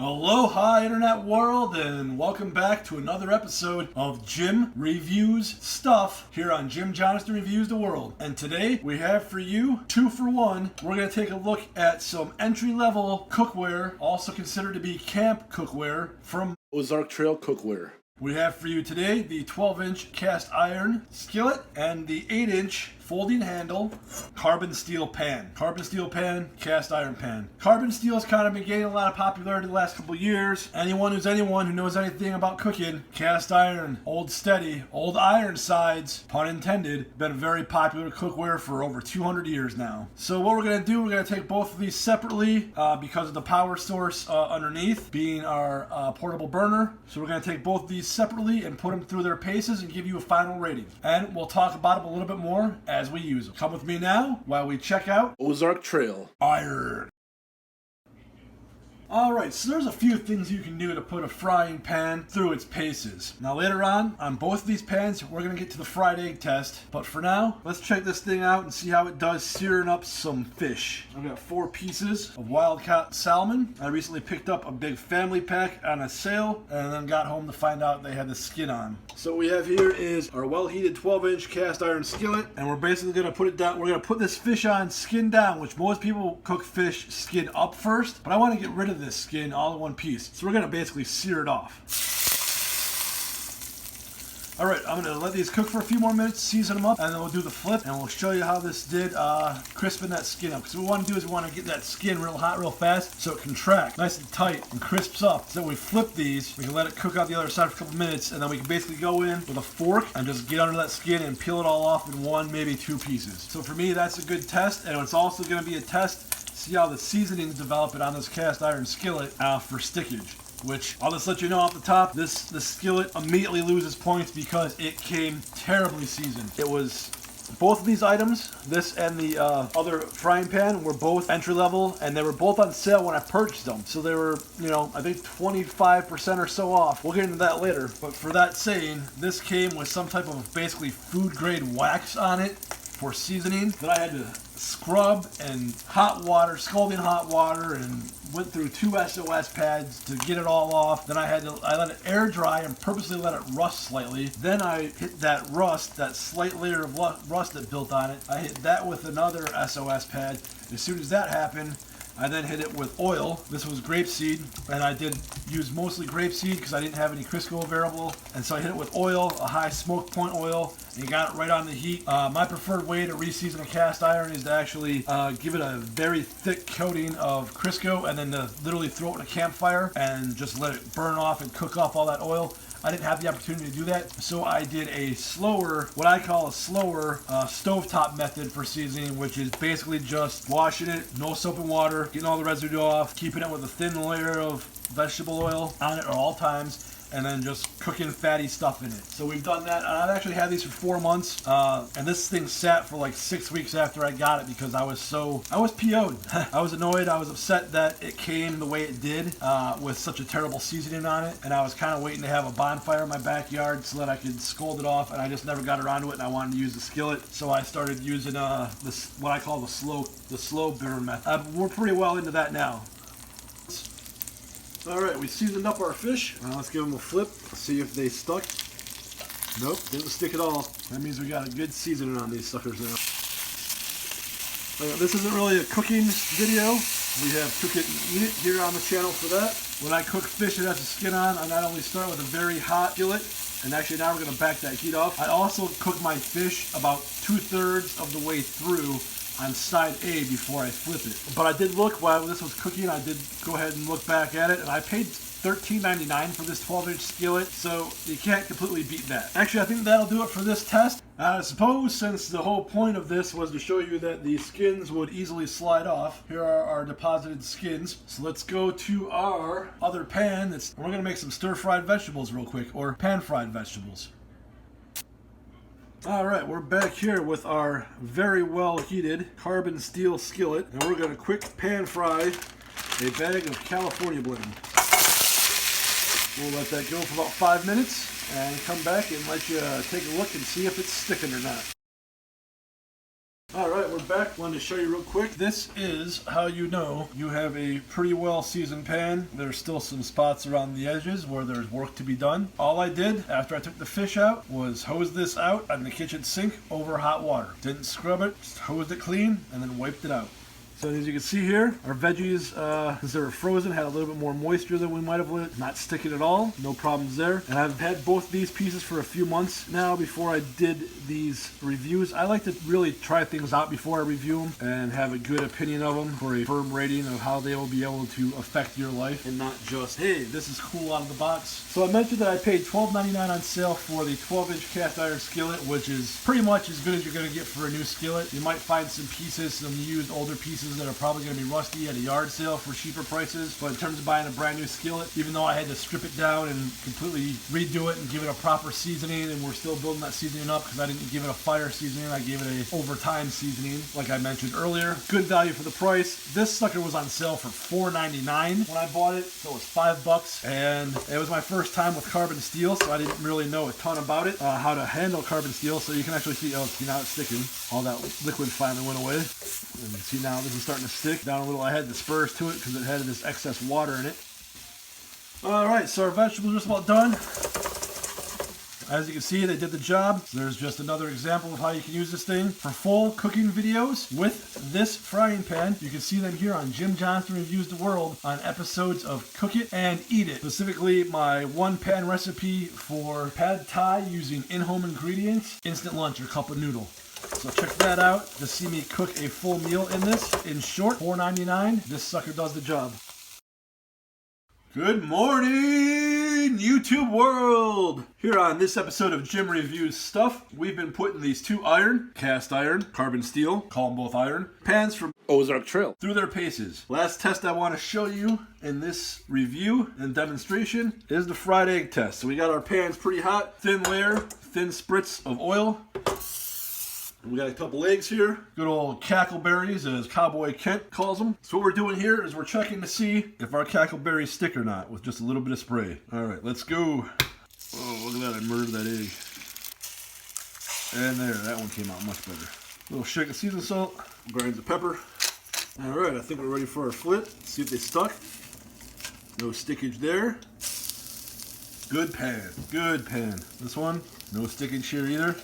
Aloha internet world, and welcome back to another episode of Jim Reviews Stuff here on Jim Johnston Reviews the World. And today we have for you 2 for 1. We're going to take a look at some entry-level cookware, also considered to be camp cookware, from Ozark Trail Cookware. We have for you today the 12-inch cast iron skillet and the 8-inch folding handle carbon steel pan. Carbon steel pan, cast iron pan. Carbon steel has kind of been gaining a lot of popularity the last couple years. Anyone who knows anything about cooking, cast iron, old steady, old iron sides, pun intended, been a very popular cookware for over 200 years now. So what we're going to do, we're going to take both of these separately because of the power source underneath being our portable burner. So we're going to take both of these separately and put them through their paces and give you a final rating. And we'll talk about them a little bit more as we use them. Come with me now while we check out Ozark Trail Iron. Alright, so there's a few things you can do to put a frying pan through its paces. Now later on both of these pans, we're going to get to the fried egg test. But for now, let's check this thing out and see how it does searing up some fish. I've got 4 pieces of wild-caught salmon. I recently picked up a big family pack on a sale and then got home to find out they had the skin on. So what we have here is our well-heated 12-inch cast iron skillet, and we're basically going to put it down. We're going to put this fish on skin down, which most people cook fish skin up first, but I want to get rid of this skin all in one piece. So we're going to basically sear it off. Alright, I'm going to let these cook for a few more minutes, season them up, and then we'll do the flip, and we'll show you how this did crisping that skin up. Because what we want to do is we want to get that skin real hot, real fast, so it can contract nice and tight and crisps up. So then we flip these, we can let it cook out the other side for a couple minutes, and then we can basically go in with a fork and just get under that skin and peel it all off in 1, maybe 2 pieces. So for me, that's a good test, and it's also going to be a test, see how the seasonings develop it on this cast iron skillet for stickage. Which, I'll just let you know off the top, the skillet immediately loses points because it came terribly seasoned. It was, both of these items, this and the other frying pan, were both entry level, and they were both on sale when I purchased them. So they were, I think 25% or so off. We'll get into that later. But for that saying, this came with some type of basically food grade wax on it for seasoning that I had to scrub and hot water, scalding hot water, and went through 2 SOS pads to get it all off. Then I let it air dry and purposely let it rust slightly. Then I hit that rust, that slight layer of rust that built on it. I hit that with another SOS pad. As soon as that happened, I then hit it with oil. This was grapeseed, and I did use mostly grapeseed because I didn't have any Crisco available. And so I hit it with oil, a high smoke point oil, and got it right on the heat. My preferred way to reseason a cast iron is to actually give it a very thick coating of Crisco and then to literally throw it in a campfire and just let it burn off and cook off all that oil. I didn't have the opportunity to do that, so I did a slower, what I call a slower stovetop method for seasoning, which is basically just washing it, no soap and water, getting all the residue off, keeping it with a thin layer of vegetable oil on it at all times, and then just cooking fatty stuff in it. So we've done that, and I've actually had these for 4 months, and this thing sat for like 6 weeks after I got it because I was PO'd. I was annoyed, I was upset that it came the way it did with such a terrible seasoning on it, and I was kind of waiting to have a bonfire in my backyard so that I could scold it off, and I just never got around to it, and I wanted to use the skillet, so I started using this, what I call the slow burn method. We're pretty well into that now. Alright, we seasoned up our fish. Now let's give them a flip, see if they stuck. Nope, didn't stick at all. That means we got a good seasoning on these suckers now. This isn't really a cooking video. We have Cook It and Eat It here on the channel for that. When I cook fish that has the skin on, I not only start with a very hot skillet, and actually now we're going to back that heat off. I also cook my fish about 2/3 of the way through on side A before I flip it. But I did look, while this was cooking, I did go ahead and look back at it, and I paid $13.99 for this 12-inch skillet, so you can't completely beat that. Actually, I think that'll do it for this test. I suppose since the whole point of this was to show you that the skins would easily slide off, here are our deposited skins. So let's go to our other pan. We're going to make some stir-fried vegetables real quick, or pan-fried vegetables. Alright, we're back here with our very well heated carbon steel skillet, and we're going to quick pan fry a bag of California blend. We'll let that go for about 5 minutes and come back and let you take a look and see if it's sticking or not. Alright, we're back. Wanted to show you real quick. This is how you know you have a pretty well seasoned pan. There's still some spots around the edges where there's work to be done. All I did after I took the fish out was hose this out on the kitchen sink over hot water. Didn't scrub it, just hosed it clean and then wiped it out. So as you can see here, our veggies, because they were frozen, had a little bit more moisture than we might have let, not sticking at all. No problems there. And I've had both these pieces for a few months now before I did these reviews. I like to really try things out before I review them and have a good opinion of them for a firm rating of how they will be able to affect your life and not just, hey, this is cool out of the box. So I mentioned that I paid $12.99 on sale for the 12-inch cast iron skillet, which is pretty much as good as you're going to get for a new skillet. You might find some pieces, some used older pieces that are probably going to be rusty at a yard sale for cheaper prices. But in terms of buying a brand new skillet, even though I had to strip it down and completely redo it and give it a proper seasoning, and we're still building that seasoning up because I didn't give it a fire seasoning, I gave it a overtime seasoning like I mentioned earlier. Good value for the price. This sucker was on sale for $4.99 when I bought it, so it was $5, and it was my first time with carbon steel, so I didn't really know a ton about it, how to handle carbon steel. So you can actually see, oh, see, now it's sticking. All that liquid finally went away. And you see now this is starting to stick down a little. I had the spurs to it because it had this excess water in it. Alright, so our vegetables are just about done. As you can see, they did the job. There's just another example of how you can use this thing for full cooking videos with this frying pan. You can see them here on Jim Johnston Reviews the World on episodes of Cook It and Eat It. Specifically, my one pan recipe for pad thai using in-home ingredients, instant lunch or cup of noodle. So check that out to see me cook a full meal in this. In short, $4.99. This sucker does the job. Good morning, YouTube world! Here on this episode of Jim Reviews Stuff, we've been putting these two cast iron, carbon steel, call them both iron, pans from Ozark Trail through their paces. Last test I want to show you in this review and demonstration is the fried egg test. So we got our pans pretty hot, thin layer, thin spritz of oil. We got a couple eggs here, good old cackleberries as Cowboy Kent calls them. So what we're doing here is we're checking to see if our cackleberries stick or not with just a little bit of spray. All right, let's go. Oh, look at that, I murdered that egg. And there, that one came out much better. A little shake of seasoning salt, grains of pepper. All right, I think we're ready for our flip. See if they stuck. No stickage there. Good pan, good pan. This one, no stickage here either.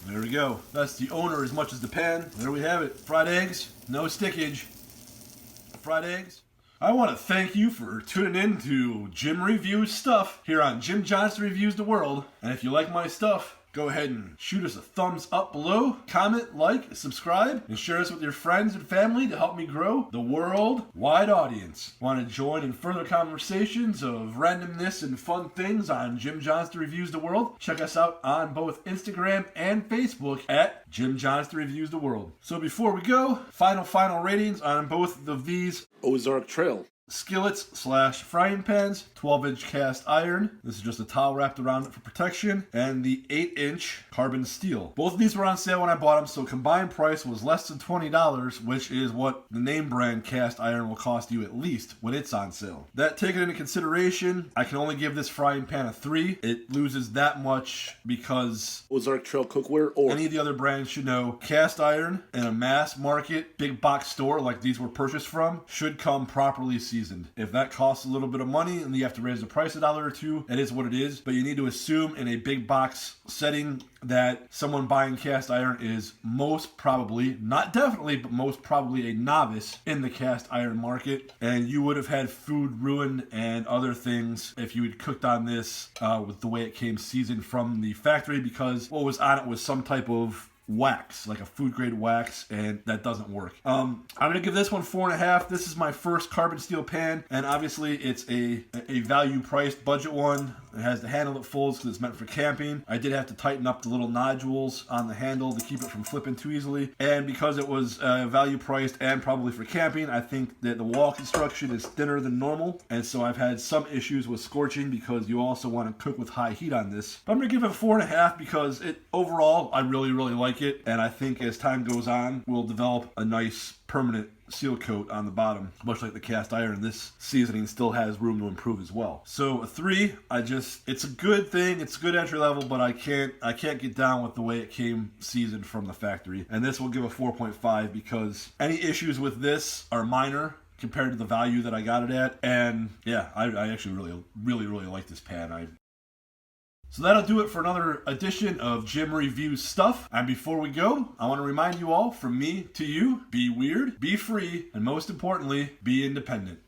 There we go. That's the owner as much as the pan. There we have it. Fried eggs, no stickage. Fried eggs. I want to thank you for tuning in to Jim Reviews Stuff here on Jim Johnston Reviews the World. And if you like my stuff, go ahead and shoot us a thumbs up below, comment, like, subscribe, and share us with your friends and family to help me grow the worldwide audience. Want to join in further conversations of randomness and fun things on Jim Johnston Reviews the World? Check us out on both Instagram and Facebook at Jim Johnston Reviews the World. So before we go, final ratings on both of these Ozark Trail skillets / frying pans, 12-inch cast iron. This is just a towel wrapped around it for protection, and the 8-inch carbon steel. Both of these were on sale when I bought them, so combined price was less than $20, which is what the name brand cast iron will cost you at least when it's on sale. That taken into consideration, I can only give this frying pan a 3. It loses that much because Ozark Trail Cookware or any of the other brands should know cast iron in a mass market big box store like these were purchased from should come properly seasoned. If that costs a little bit of money and you have to raise the price $1 or $2, it is what it is. But you need to assume in a big box setting that someone buying cast iron is most probably, not definitely, but most probably a novice in the cast iron market. And you would have had food ruined and other things if you had cooked on this with the way it came seasoned from the factory, because what was on it was some type of wax, like a food grade wax, and that doesn't work. I'm gonna give this one 4.5. This is my first carbon steel pan, and obviously it's a value priced budget one. It has the handle that folds because it's meant for camping. I did have to tighten up the little nodules on the handle to keep it from flipping too easily, and because it was value priced and probably for camping, I think that the wall construction is thinner than normal, and so I've had some issues with scorching because you also want to cook with high heat on this. But I'm gonna give it 4.5 because it overall I really like it, and I think as time goes on we'll develop a nice permanent seal coat on the bottom. Much like the cast iron, this seasoning still has room to improve as well. So a 3, it's a good thing, it's a good entry level, but I can't get down with the way it came seasoned from the factory. And this will give a 4.5 because any issues with this are minor compared to the value that I got it at. And yeah, I actually really like this pan. So that'll do it for another edition of Gym Review Stuff. And before we go, I want to remind you all, from me to you, be weird, be free, and most importantly, be independent.